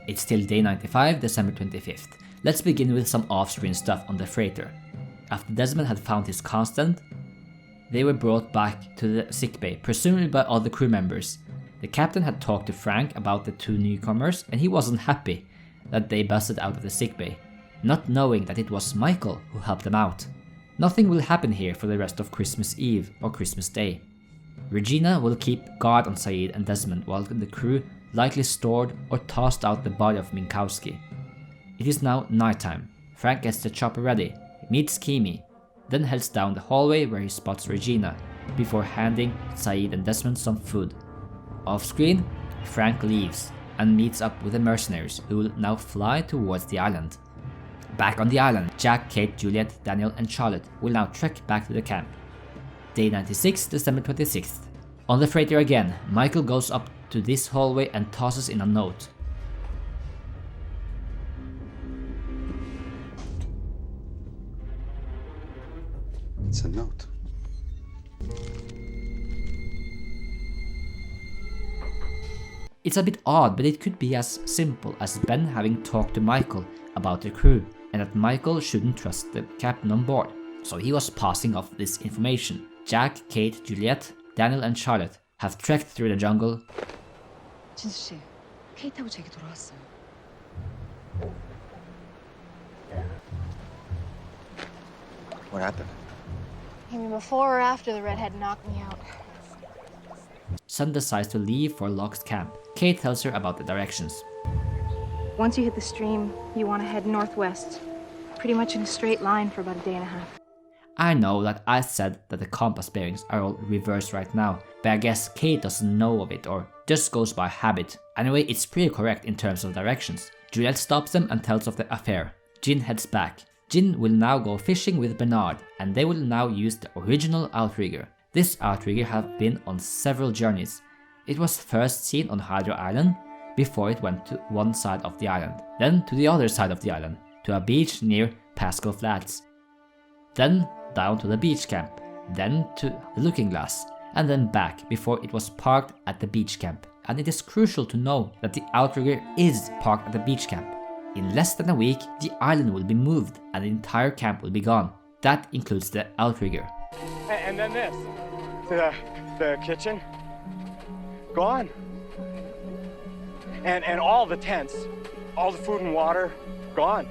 It's still day 95, December 25th. Let's begin with some off-screen stuff on the freighter. After Desmond had found his constant, they were brought back to the sickbay, presumably by other crew members. The captain had talked to Frank about the two newcomers, and he wasn't happy that they busted out of the sickbay, not knowing that it was Michael who helped them out. Nothing will happen here for the rest of Christmas Eve or Christmas Day. Regina will keep guard on Saeed and Desmond while the crew likely stored or tossed out the body of Minkowski. It is now nighttime. Frank gets the chopper ready, meets Kimi, then heads down the hallway where he spots Regina, before handing Saeed and Desmond some food. Off screen, Frank leaves and meets up with the mercenaries who will now fly towards the island. Back on the island, Jack, Kate, Juliet, Daniel and Charlotte will now trek back to the camp. Day 96, December 26th. On the freighter again, Michael goes up to this hallway and tosses in a note. It's a note. It's a bit odd, but it could be as simple as Ben having talked to Michael about the crew, and that Michael shouldn't trust the captain on board, so he was passing off this information. Jack, Kate, Juliet, Daniel and Charlotte have trekked through the jungle. 진수 씨, 케이트하고 제게 돌아왔어요. What happened? You mean before or after the redhead knocked me out? Sun decides to leave for Locke's camp. Kate tells her about the directions. Once you hit the stream, you want to head northwest. Pretty much in a straight line for about a day and a half. I know that I said that the compass bearings are all reversed right now, but I guess Kate doesn't know of it or just goes by habit. Anyway, it's pretty correct in terms of directions. Juliet stops them and tells of the affair. Jin heads back. Jin will now go fishing with Bernard, and they will now use the original outrigger. This outrigger has been on several journeys. It was first seen on Hydra Island, before it went to one side of the island, then to the other side of the island, to a beach near Pascal Flats, then down to the beach camp, then to the Looking Glass, and then back before it was parked at the beach camp. And it is crucial to know that the outrigger is parked at the beach camp. In less than a week, the island will be moved and the entire camp will be gone. That includes the outrigger. And then this, the kitchen, gone. And all the tents, all the food and water, gone.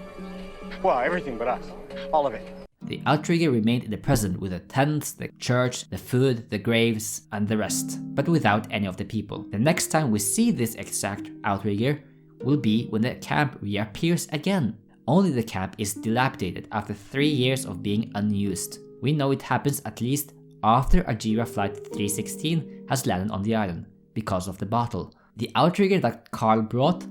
Well, everything but us, all of it. The outrigger remained in the present with the tents, the church, the food, the graves, and the rest, but without any of the people. The next time we see this exact outrigger will be when the camp reappears again. Only the camp is dilapidated after 3 years of being unused. We know it happens at least after Ajira Flight 316 has landed on the island, because of the bottle. The outrigger that Carl brought,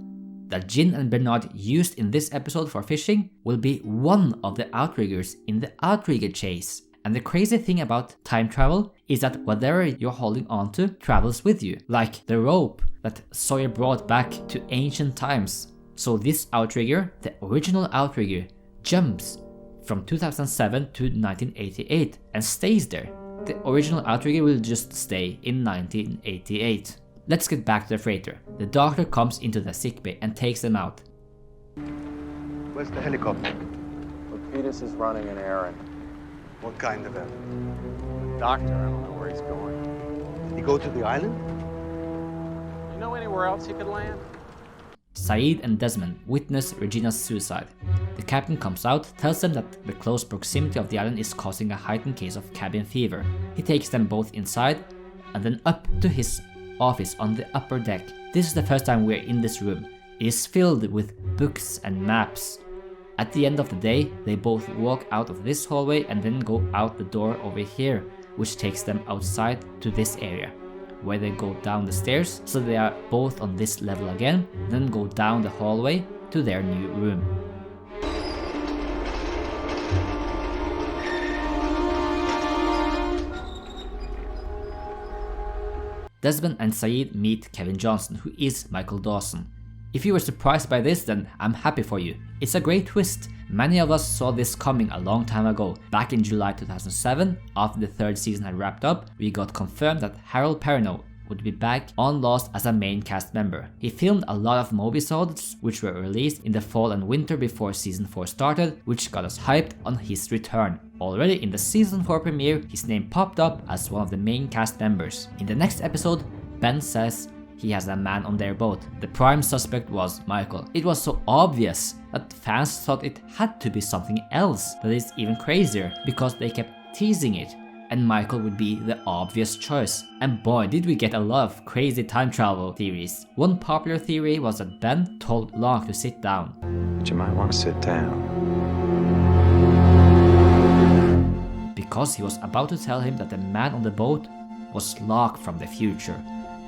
that Jin and Bernard used in this episode for fishing, will be one of the outriggers in the outrigger chase. And the crazy thing about time travel is that whatever you're holding onto travels with you, like the rope that Sawyer brought back to ancient times. So this outrigger, the original outrigger, jumps from 2007 to 1988 and stays there. The original outrigger will just stay in 1988. Let's get back to the freighter. The doctor comes into the sickbay and takes them out. Where's the helicopter? Peters is running an errand. What kind of errand? Doctor, I don't know where he's going. Did he go to the island? You know anywhere else he could land? Saeed and Desmond witness Regina's suicide. The captain comes out, tells them that the close proximity of the island is causing a heightened case of cabin fever. He takes them both inside and then up to his office on the upper deck. This is the first time we're in this room. It is filled with books and maps. At the end of the day, they both walk out of this hallway and then go out the door over here, which takes them outside to this area, where they go down the stairs, so they are both on this level again, then go down the hallway to their new room. Desmond and Saeed meet Kevin Johnson, who is Michael Dawson. If you were surprised by this, then I'm happy for you. It's a great twist. Many of us saw this coming a long time ago. Back in July 2007, after the third season had wrapped up, we got confirmed that Harold Perrineau would be back on Lost as a main cast member. He filmed a lot of mobisodes which were released in the fall and winter before season 4 started, which got us hyped on his return. Already in the season 4 premiere, his name popped up as one of the main cast members. In the next episode, Ben says he has a man on their boat. The prime suspect was Michael. It was so obvious that fans thought it had to be something else that is even crazier because they kept teasing it, and Michael would be the obvious choice. And boy, did we get a lot of crazy time travel theories. One popular theory was that Ben told Locke to sit down. But you might want to sit down. Because he was about to tell him that the man on the boat was Locke from the future.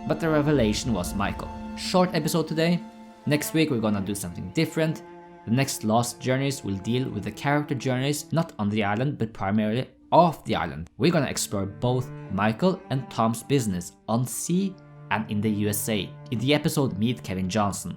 But the revelation was Michael. Short episode today. Next week we're gonna do something different. The next Lost journeys will deal with the character journeys not on the island but primarily off the island. We're gonna explore both Michael and Tom's business on sea and in the USA. In the episode Meet Kevin Johnson.